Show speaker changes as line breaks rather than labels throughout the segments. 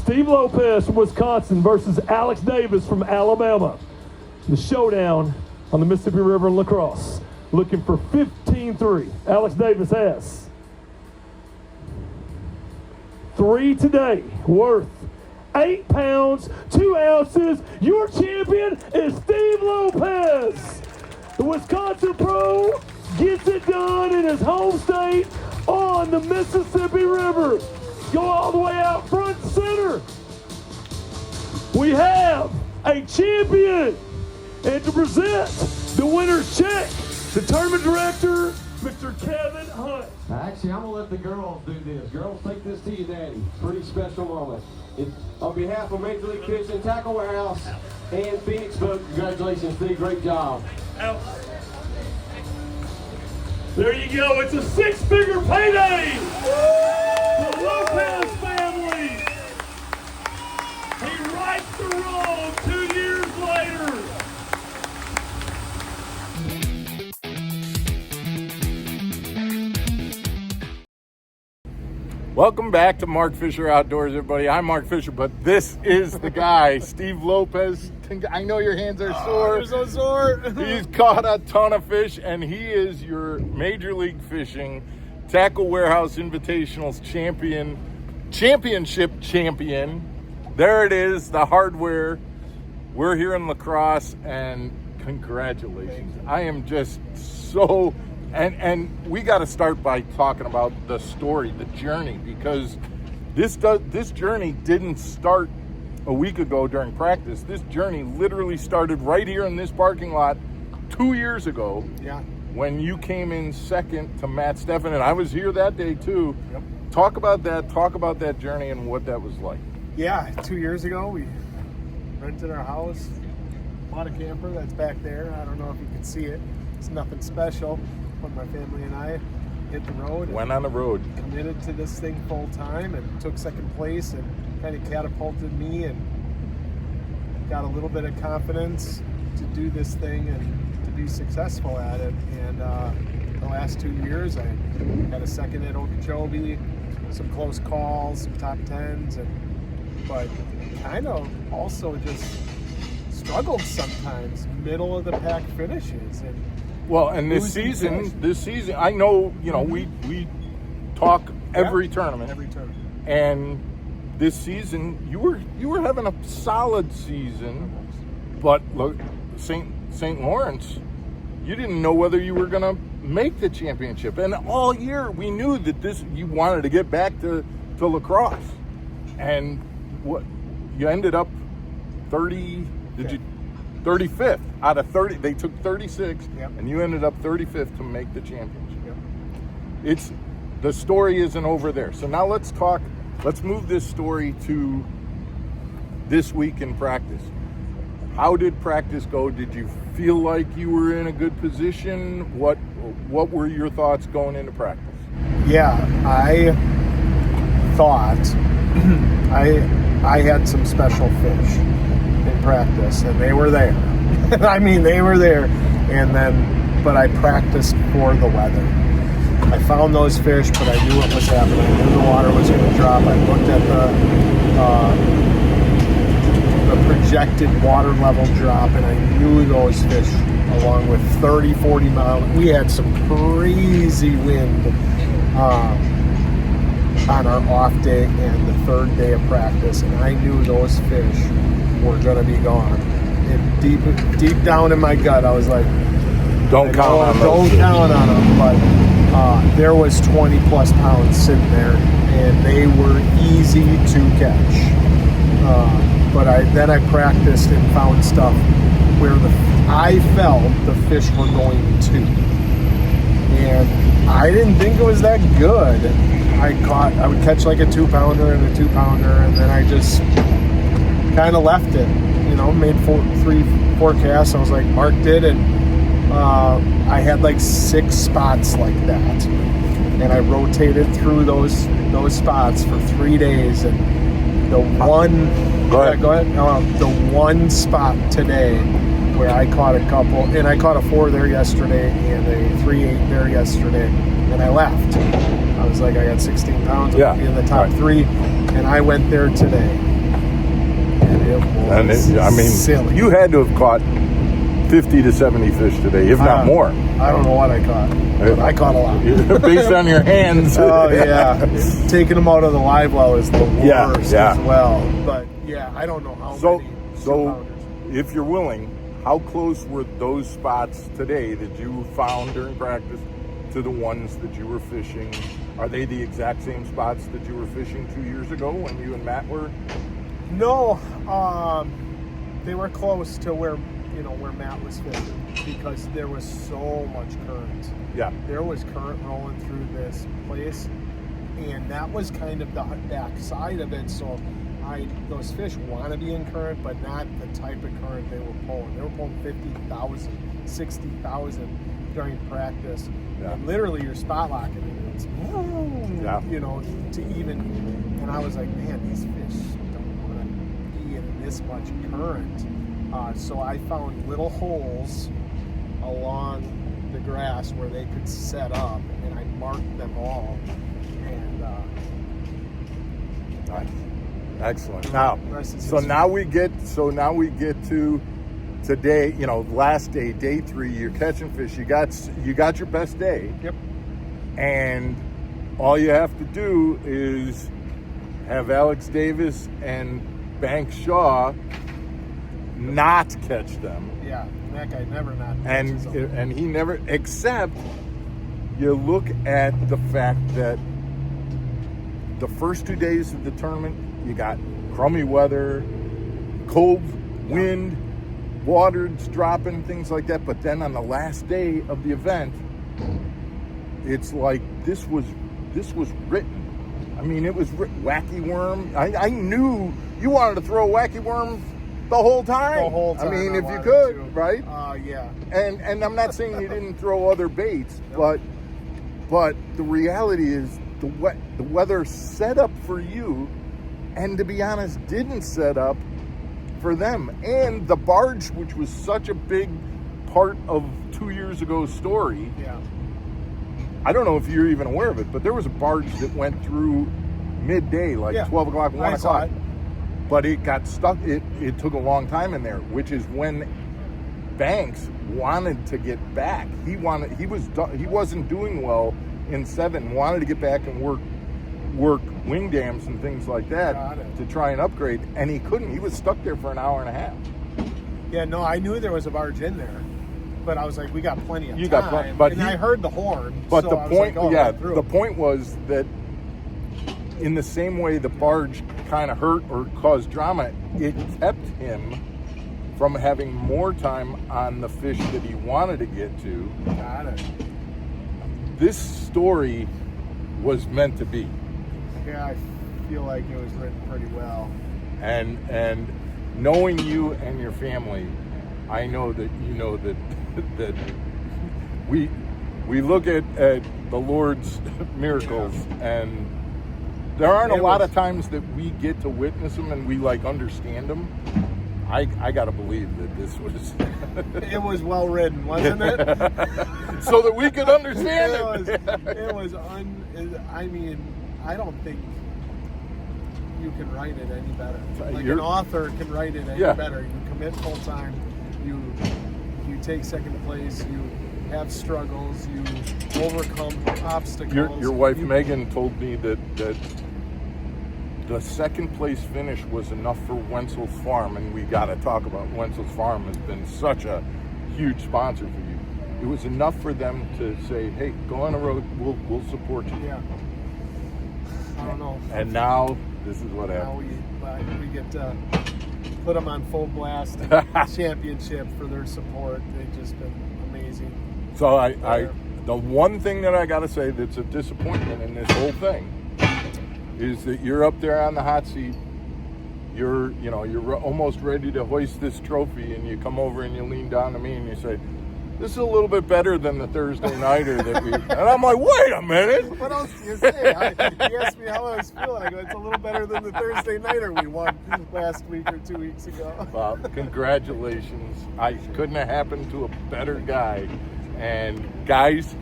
Steve Lopez from Wisconsin versus Alex Davis from Alabama. The showdown on the Mississippi River in Lacrosse. Looking for 15-3. Alex Davis has 3 today, worth 8 pounds, 2 ounces. Your champion is Steve Lopez. The Wisconsin pro gets it done in his home state on the Mississippi River. Go all the way out front and center. We have a champion. And to present the winner's check, the tournament director, Mr. Kevin Hunt.
Actually, I'm going to let the girls do this. Girls, take this to you, Daddy. Pretty special moment. On behalf of Major League Fishing, Tackle Warehouse, and Phoenix Boat, congratulations, Steve. Great job.
There you go. It's a 6-figure payday. The Lopez family. He rights the wrong 2 years later.
Welcome back to Mark Fisher Outdoors, everybody. I'm Mark Fisher, but this is the guy, Steve Lopez. I know your hands are sore.
They're so sore.
He's caught a ton of fish, and he is your Major League Fishing Tackle Warehouse Invitationals championship champion. There it is, the hardware. We're here in Lacrosse, and congratulations. I am just so... And we got to start by talking about the story, the journey, because this journey didn't start a week ago during practice. This journey literally started right here in this parking lot 2 years ago.
Yeah.
When you came in second to Matt Steffen, and I was here that day too.
Yep.
Talk about that journey and what that was like.
Yeah, 2 years ago we rented our house, bought a camper that's back there. I don't know if you can see it. It's nothing special. But my family and I hit the road.
Went on the road.
Committed to this thing full time and took second place and kind of catapulted me and got a little bit of confidence to do this thing and to be successful at it. And the last 2 years I had a second at Okeechobee, some close calls, some top tens, but kind of also just struggled sometimes, middle of the pack finishes. And
this season, I know, we talk every tournament.
Every tournament.
And this season, you were having a solid season, but look, St. Lawrence, you didn't know whether you were going to make the championship. And all year, we knew that you wanted to get back to Lacrosse. And what you ended up 35th out of 30. They took 36,
yep.
And you ended up 35th to make the championship. Yep. The story isn't over there. So now let's move this story to this week in practice. How did practice go? Did you feel like you were in a good position? What were your thoughts going into practice?
Yeah, I thought I had some special fish in practice, and they were there. I mean, they were there. But I practiced for the weather. I found those fish, but I knew what was happening. I knew the water was going to drop. I looked at the projected water level drop, and I knew those fish, along with 30, 40 miles. We had some crazy wind on our off day and the third day of practice, and I knew those fish were going to be gone. And deep down in my gut, I was like,
don't count on
them. But there was 20 plus pounds sitting there, and they were easy to catch. But I practiced and found stuff where I felt the fish were going to, and I didn't think it was that good. I would catch like a 2-pounder and a 2-pounder, and then I just kind of left it. Made 4 casts. I was like, marked it, and I had like 6 spots like that, and I rotated through those spots for 3 days, and the one the one spot today where I caught a couple, and I caught a 4 there yesterday and a 3/8 there yesterday, and I left. I was like, I got 16 pounds in the top 3, and I went there today.
And I mean,
silly.
you had to have caught 50 to 70 fish today, if not more.
I don't know what I caught, but I caught a lot.
Based on your hands.
Oh, yeah. Taking them out of the live well is the worst as well. But, yeah, I don't know how many.
So,
two-pounders.
if you're willing, how close were those spots today that you found during practice to the ones that you were fishing? Are they the exact same spots that you were fishing 2 years ago when you and Matt were?
No, they were close to where Matt was fishing because there was so much current.
Yeah.
There was current rolling through this place, and that was kind of the back side of it. So those fish want to be in current, but not the type of current they were pulling. They were pulling 50,000, 60,000 during practice.
Yeah.
And literally you're spot locking it. It's, to even, and I was like, man, these fish don't want to be in this much current. So I found little holes along the grass where they could set up, and I marked them all. And
nice. Excellent. Now we get to today. Last day, day 3. You're catching fish. You got your best day.
Yep.
And all you have to do is have Alex Davis and Bank Shaw not catch them.
Yeah, that guy never not catches them.
And he never, except you look at the fact that the first 2 days of the tournament, you got crummy weather, cold wind, water's dropping, things like that. But then on the last day of the event, it's like this was written. I mean, it was wacky worm. I knew you wanted to throw a wacky worm the whole time.
The whole time.
I mean, if you could, right?
Yeah.
And I'm not saying you didn't throw other baits, but the reality is the weather set up for you, and to be honest, didn't set up for them. And the barge, which was such a big part of 2 years ago's story.
Yeah.
I don't know if you're even aware of it, but there was a barge that went through midday, 12 o'clock, 1 o'clock. But it got stuck. It took a long time in there, which is when Banks wanted to get back. He wasn't doing well in 7. Wanted to get back and work wing dams and things like that to try and upgrade, and he couldn't. He was stuck there for an hour and a half.
Yeah, no, I knew there was a barge in there, but I was like, we got plenty of time. I heard the horn.
But
so
the point,
the
point was that in the same way the barge kind of hurt or caused drama, it kept him from having more time on the fish that he wanted to get to.
Got it.
This story was meant to be.
Yeah, I feel like it was written pretty well.
And knowing you and your family, I know that you know that we look at the Lord's miracles, and there aren't a lot of times that we get to witness them and we understand them. I gotta believe that this was
it was well written, wasn't it?
So that we could understand it.
I mean, I don't think you can write it any better. An author can write it any better. You commit full time. You take second place. You have struggles. You overcome obstacles.
Your wife Megan told me that the second place finish was enough for Wenzel's Farm, and we got to talk about Wenzel's Farm has been such a huge sponsor for you. It was enough for them to say, "Hey, go on the road. We'll support you."
Yeah. I don't know.
And now this is what happens.
Now we get to put them on full blast championship for their support. They've just been amazing.
So the one thing that I got to say that's a disappointment in this whole thing is that you're up there on the hot seat. You're almost ready to hoist this trophy, and you come over and you lean down to me and you say, "This is a little bit better than the Thursday nighter that we." And I'm like, "Wait a minute!
What else do you say?" You asked me how I was feeling. I go, "It's a little better than the Thursday nighter we won last week or 2 weeks ago."
Well, congratulations! I couldn't have happened to a better guy. And guys,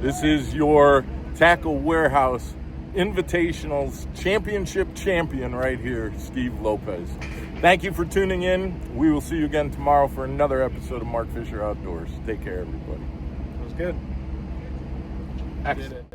this is your Tackle Warehouse Invitationals championship champion right here, Steve Lopez. Thank you for tuning in. We will see you again tomorrow for another episode of Mark Fisher Outdoors. Take care, everybody.
It was good.
Excellent.